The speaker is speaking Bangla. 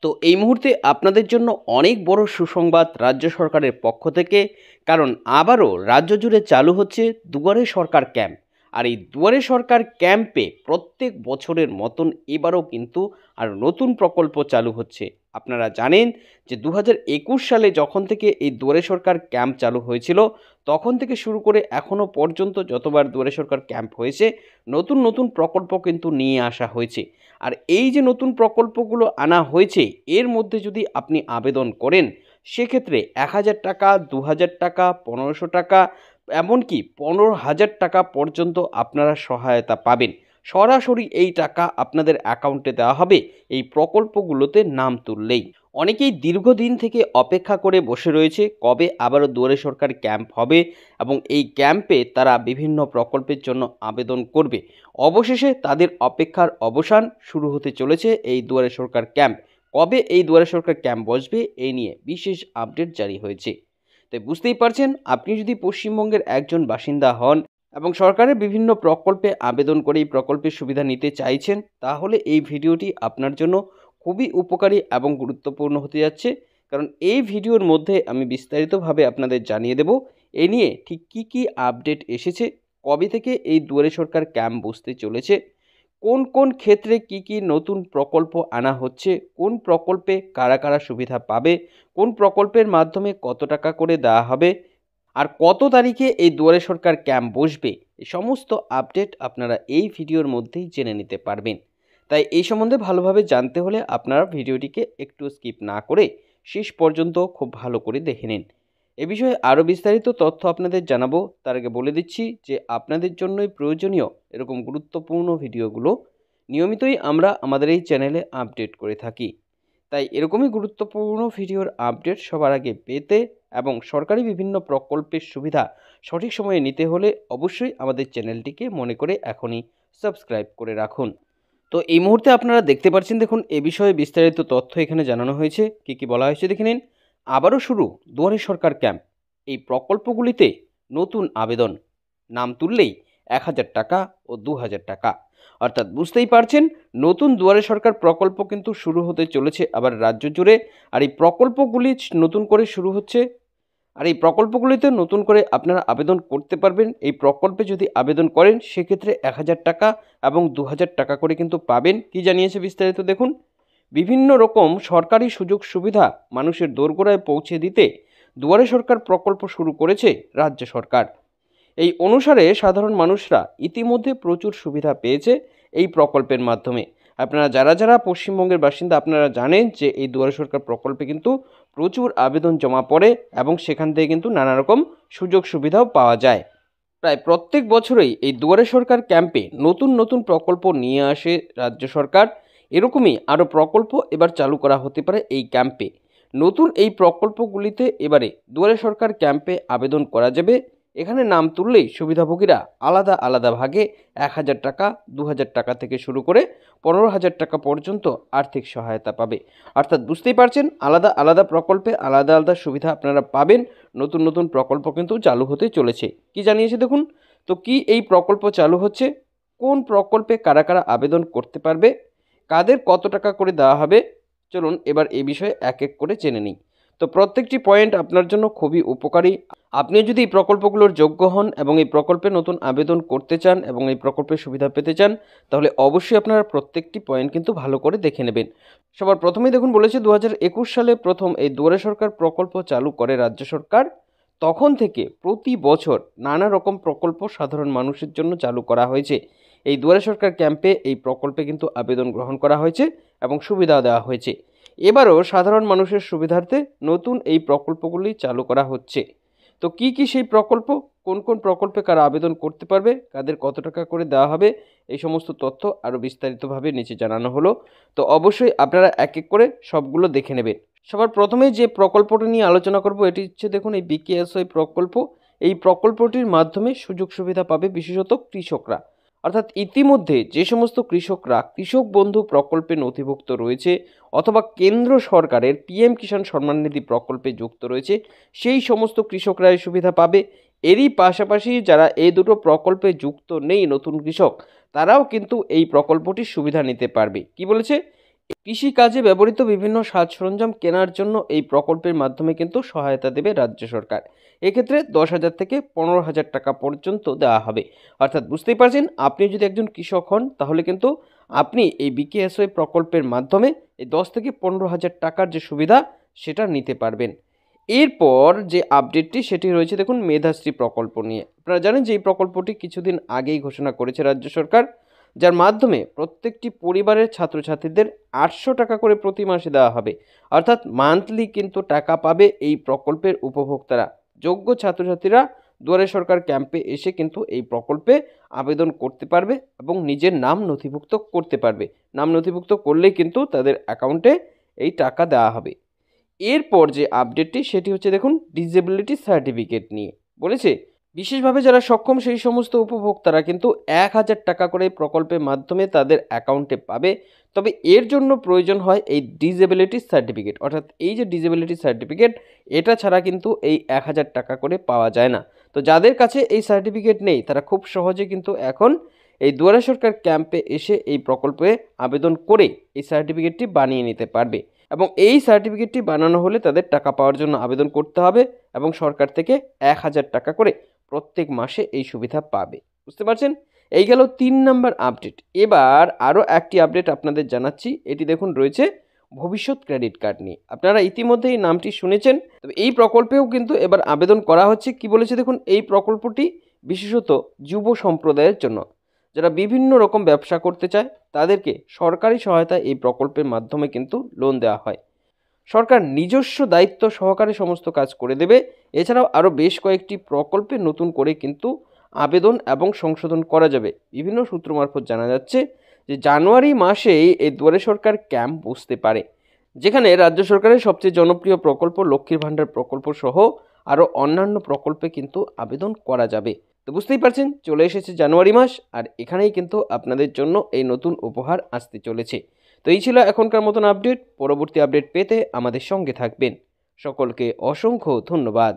তো এই মুহূর্তে আপনাদের জন্য অনেক বড় সুসংবাদ রাজ্য সরকারের পক্ষ থেকে। কারণ আবারও রাজ্য জুড়ে চালু হচ্ছে দুয়ারে সরকার ক্যাম্প। আর এই দুয়ারে সরকার ক্যাম্পে প্রত্যেক বছরের মতন এবারও কিন্তু আর নতুন প্রকল্প চালু হচ্ছে। আপনারা জানেন যে 2021 সালে যখন থেকে এই দুয়ারে সরকার ক্যাম্প চালু হয়েছিল, তখন থেকে শুরু করে এখনও পর্যন্ত যতবার দুয়ারে সরকার ক্যাম্প হয়েছে, নতুন নতুন প্রকল্প কিন্তু নিয়ে আসা হয়েছে। আর এই যে নতুন প্রকল্পগুলো আনা হয়েছে, এর মধ্যে যদি আপনি আবেদন করেন, সেক্ষেত্রে 1000 টাকা, 2000 টাকা, 1500 টাকা, এমনকি 15,000 টাকা পর্যন্ত আপনারা সহায়তা পাবেন। সরাসরি এই টাকা আপনাদের অ্যাকাউন্টে দেওয়া হবে এই প্রকল্পগুলোতে নাম তুললেই। অনেকেই দীর্ঘদিন থেকে অপেক্ষা করে বসে রয়েছে কবে আবারও দুয়ারে সরকার ক্যাম্প হবে এবং এই ক্যাম্পে তারা বিভিন্ন প্রকল্পের জন্য আবেদন করবে। অবশেষে তাদের অপেক্ষার অবসান, শুরু হতে চলেছে এই দুয়ারে সরকার ক্যাম্প। কবে এই দুয়ারে সরকার ক্যাম্প বসবে এই নিয়ে বিশেষ আপডেট জারি হয়েছে। তাই বুঝতেই পারছেন, আপনি যদি পশ্চিমবঙ্গের একজন বাসিন্দা হন এবং সরকারের বিভিন্ন প্রকল্পে আবেদন করে এই প্রকল্পের সুবিধা নিতে চাইছেন, তাহলে এই ভিডিওটি আপনার জন্য খুবই উপকারী এবং গুরুত্বপূর্ণ হতে যাচ্ছে। কারণ এই ভিডিওর মধ্যে আমি বিস্তারিতভাবে আপনাদের জানিয়ে দেব এ নিয়ে ঠিক কী কী আপডেট এসেছে, কবে থেকে এই দুয়ারে সরকার ক্যাম্প বসতে চলেছে, কোন কোন ক্ষেত্রে কি কি নতুন প্রকল্প আনা হচ্ছে, কোন প্রকল্পে কারা কারা সুবিধা পাবে, কোন প্রকল্পের মাধ্যমে কত টাকা করে দেওয়া হবে, আর কত তারিখে এই দুয়ারে সরকার ক্যাম্প বসবে, এই সমস্ত আপডেট আপনারা এই ভিডিওর মধ্যেই জেনে নিতে পারবেন। তাই এই সম্বন্ধে ভালোভাবে জানতে হলে আপনারা ভিডিওটিকে একটু স্কিপ না করে শেষ পর্যন্ত খুব ভালো করে দেখে নিন। এ বিষয়ে আরও বিস্তারিত তথ্য আপনাদের জানাবো, তার আগে বলে দিচ্ছি যে আপনাদের জন্যই প্রয়োজনীয় এরকম গুরুত্বপূর্ণ ভিডিওগুলো নিয়মিতই আমরা আমাদের এই চ্যানেলে আপডেট করে থাকি। তাই এরকমই গুরুত্বপূর্ণ ভিডিওর আপডেট সবার আগে পেতে এবং সরকারি বিভিন্ন প্রকল্পের সুবিধা সঠিক সময়ে নিতে হলে অবশ্যই আমাদের চ্যানেলটিকে মনে করে এখনই সাবস্ক্রাইব করে রাখুন। তো এই মুহূর্তে আপনারা দেখতে পাচ্ছেন, দেখুন এ বিষয়ে বিস্তারিত তথ্য এখানে জানানো হয়েছে। কী কী বলা হয়েছে দেখে নিন। আবারও শুরু দুয়ারে সরকার ক্যাম্প। এই প্রকল্পগুলিতে নতুন আবেদন, নাম তুললেই 1000 টাকা ও 2000 টাকা। অর্থাৎ বুঝতেই পারছেন, নতুন দুয়ারে সরকার প্রকল্প কিন্তু শুরু হতে চলেছে আবার রাজ্য জুড়ে। আর এই প্রকল্পগুলি নতুন করে শুরু হচ্ছে, আর এই প্রকল্পগুলিতে নতুন করে আপনারা আবেদন করতে পারবেন। এই প্রকল্পে যদি আবেদন করেন সেক্ষেত্রে 1000 টাকা এবং 2000 টাকা করে কিন্তু পাবেন। কি জানিয়েছে বিস্তারিত দেখুন। বিভিন্ন রকম সরকারি সুযোগ সুবিধা মানুষের দোরগোড়ায় পৌঁছে দিতে দুয়ারে সরকার প্রকল্প শুরু করেছে রাজ্য সরকার। এই অনুসারে সাধারণ মানুষরা ইতিমধ্যে প্রচুর সুবিধা পেয়েছে এই প্রকল্পের মাধ্যমে। আপনারা যারা যারা পশ্চিমবঙ্গের বাসিন্দা, আপনারা জানেন যে এই দুয়ারে সরকার প্রকল্পে কিন্তু প্রচুর আবেদন জমা পড়ে এবং সেখান থেকে কিন্তু নানা রকম সুযোগ সুবিধাও পাওয়া যায়। প্রায় প্রত্যেক বছরেই এই দুয়ারে সরকার ক্যাম্পে নতুন নতুন প্রকল্প নিয়ে আসে রাজ্য সরকার। এরকমই আরও প্রকল্প এবার চালু করা হতে পারে এই ক্যাম্পে। নতুন এই প্রকল্পগুলিতে এবারে দুয়ারে সরকার ক্যাম্পে আবেদন করা যাবে। এখানে নাম তুললেই সুবিধাভোগীরা আলাদা আলাদা ভাগে 1000 টাকা, 2000 টাকা থেকে শুরু করে 15,000 টাকা পর্যন্ত আর্থিক সহায়তা পাবে। অর্থাৎ বুঝতেই পারছেন, আলাদা আলাদা প্রকল্পে আলাদা আলাদা সুবিধা আপনারা পাবেন। নতুন নতুন প্রকল্প কিন্তু চালু হতে চলেছে। কি জানিয়েছে দেখুন। তো কি এই প্রকল্প চালু হচ্ছে, কোন প্রকল্পে কারা কারা আবেদন করতে পারবে, কাদের কত টাকা করে দেওয়া হবে, চলুন এবার এই বিষয়ে এক এক করে জেনে নিই। তো প্রত্যেকটি পয়েন্ট আপনার জন্য খুবই উপকারী। আপনি যদি এই প্রকল্পগুলোর যোগ্য হন এবং এই প্রকল্পে নতুন আবেদন করতে চান এবং এই প্রকল্পের সুবিধা পেতে চান, তাহলে অবশ্যই আপনারা প্রত্যেকটি পয়েন্ট কিন্তু ভালো করে দেখে নেবেন। সবার প্রথমেই দেখুন বলেছে 2021 সালে প্রথম এই দুয়ারে সরকার প্রকল্প চালু করে রাজ্য সরকার। তখন থেকে প্রতি বছর নানা রকম প্রকল্প সাধারণ মানুষের জন্য চালু করা হয়েছে। এই দুয়ারে সরকার ক্যাম্পে এই প্রকল্পে কিন্তু আবেদন গ্রহণ করা হয়েছে এবং সুবিধা দেওয়া হয়েছে। এবারও সাধারণ মানুষের সুবিধার্থে নতুন এই প্রকল্পগুলি চালু করা হচ্ছে। তো কি কি সেই প্রকল্প, কোন কোন প্রকল্পে কারা আবেদন করতে পারবে, কাদের কত টাকা করে দেওয়া হবে, এই সমস্ত তথ্য আরও বিস্তারিতভাবে নিচে জানানো হলো। তো অবশ্যই আপনারা এক এক করে সবগুলো দেখে নেবেন। সবার প্রথমে যে প্রকল্পটা নিয়ে আলোচনা করব এটি হচ্ছে দেখুন এই বিকেএসওয়াই প্রকল্প। এই প্রকল্পটির মাধ্যমে সুযোগ সুবিধা পাবে বিশেষত কৃষকরা। অর্থাৎ ইতিমধ্যে যে সমস্ত কৃষকরা কৃষক বন্ধু প্রকল্পে নথিভুক্ত রয়েছে অথবা কেন্দ্র সরকারের পিএম কিষাণ সম্মান নিধি প্রকল্পে যুক্ত রয়েছে, সেই সমস্ত কৃষকরা এই সুবিধা পাবে। এরই পাশাপাশি যারা এই দুটো প্রকল্পে যুক্ত নেই, নতুন কৃষক, তারাও কিন্তু এই প্রকল্পটির সুবিধা নিতে পারবে। কি বলেছে, কৃষিকাজে ব্যবহৃত বিভিন্ন সাজ সরঞ্জাম কেনার জন্য এই প্রকল্পের মাধ্যমে কিন্তু সহায়তা দেবে রাজ্য সরকার। এক্ষেত্রে 10,000 থেকে 15,000 টাকা পর্যন্ত দেওয়া হবে। অর্থাৎ বুঝতেই পারছেন, আপনি যদি একজন কৃষক হন তাহলে কিন্তু আপনি এই বিকেএসওয়াই প্রকল্পের মাধ্যমে এই 10 থেকে 15,000 টাকার যে সুবিধা সেটা নিতে পারবেন। এরপর যে আপডেটটি সেটি রয়েছে দেখুন মেধাশ্রী প্রকল্প নিয়ে। আপনারা জানেন যে এই প্রকল্পটি কিছুদিন আগেই ঘোষণা করেছে রাজ্য সরকার, যার মাধ্যমে প্রত্যেকটি পরিবারের ছাত্রছাত্রীদের 800 টাকা করে প্রতি মাসে দেওয়া হবে। অর্থাৎ মান্থলি কিন্তু টাকা পাবে এই প্রকল্পের উপভোক্তারা। যোগ্য ছাত্রছাত্রীরা দুয়ারে সরকার ক্যাম্পে এসে কিন্তু এই প্রকল্পে আবেদন করতে পারবে এবং নিজের নাম নথিভুক্ত করতে পারবে। নাম নথিভুক্ত করলেই কিন্তু তাদের অ্যাকাউন্টে এই টাকা দেওয়া হবে। এরপর যে আপডেটটি সেটি হচ্ছে দেখুন ডিসেবিলিটি সার্টিফিকেট নিয়ে। বলেছে বিশেষভাবে যারা সক্ষম সেই সমস্ত উপভোক্তারা কিন্তু 1,000 টাকা করে প্রকল্পের মাধ্যমে তাদের অ্যাকাউন্টে পাবে। তবে এর জন্য প্রয়োজন হয় এই ডিসেবিলিটি সার্টিফিকেট। অর্থাৎ এই যে ডিসেবিলিটি সার্টিফিকেট, এটা ছাড়া কিন্তু এই 1,000 টাকা করে পাওয়া যায় না। তো যাদের কাছে এই সার্টিফিকেট নেই তারা খুব সহজে কিন্তু এখন এই দুয়ারে সরকার ক্যাম্পে এসে এই প্রকল্পে আবেদন করে এই সার্টিফিকেটটি বানিয়ে নিতে পারবে। এবং এই সার্টিফিকেটটি বানানো হলে তাদের টাকা পাওয়ার জন্য আবেদন করতে হবে এবং সরকার থেকে 1,000 টাকা করে প্রত্যেক মাসে এই সুবিধা পাবে। বুঝতে পারছেন? এই গেল 3 নম্বর আপডেট। এবার আরও একটি আপডেট আপনাদের জানাচ্ছি। এটি দেখুন রয়েছে ভবিষ্যৎ ক্রেডিট কার্ড নিয়ে। আপনারা ইতিমধ্যেই নামটি শুনেছেন। তবে এই প্রকল্পেও কিন্তু এবার আবেদন করা হচ্ছে। কি বলেছে দেখুন, এই প্রকল্পটি বিশেষত যুব সম্প্রদায়ের জন্য, যারা বিভিন্ন রকম ব্যবসা করতে চায় তাদেরকে সরকারি সহায়তা এই প্রকল্পের মাধ্যমে কিন্তু লোন দেওয়া হয়। সরকার নিজস্ব দায়িত্ব সহকারে সমস্ত কাজ করে দেবে। এছাড়াও আরও বেশ কয়েকটি প্রকল্পে নতুন করে কিন্তু আবেদন এবং সংশোধন করা যাবে। বিভিন্ন সূত্র মারফত জানা যাচ্ছে যে জানুয়ারি মাসেই এই দুয়ারে সরকার ক্যাম্প বসতে পারে, যেখানে রাজ্য সরকারের সবচেয়ে জনপ্রিয় প্রকল্প লক্ষ্মীর ভাণ্ডার প্রকল্প সহ আরও অন্যান্য প্রকল্পে কিন্তু আবেদন করা যাবে। তো বুঝতেই পারছেন, চলে এসেছে জানুয়ারি মাস, আর এখানেই কিন্তু আপনাদের জন্য এই নতুন উপহার আসতে চলেছে। তো এই ছিল এখনকার মতন আপডেট। পরবর্তী আপডেট পেতে আমাদের সঙ্গে থাকবেন। সকলকে অসংখ্য ধন্যবাদ।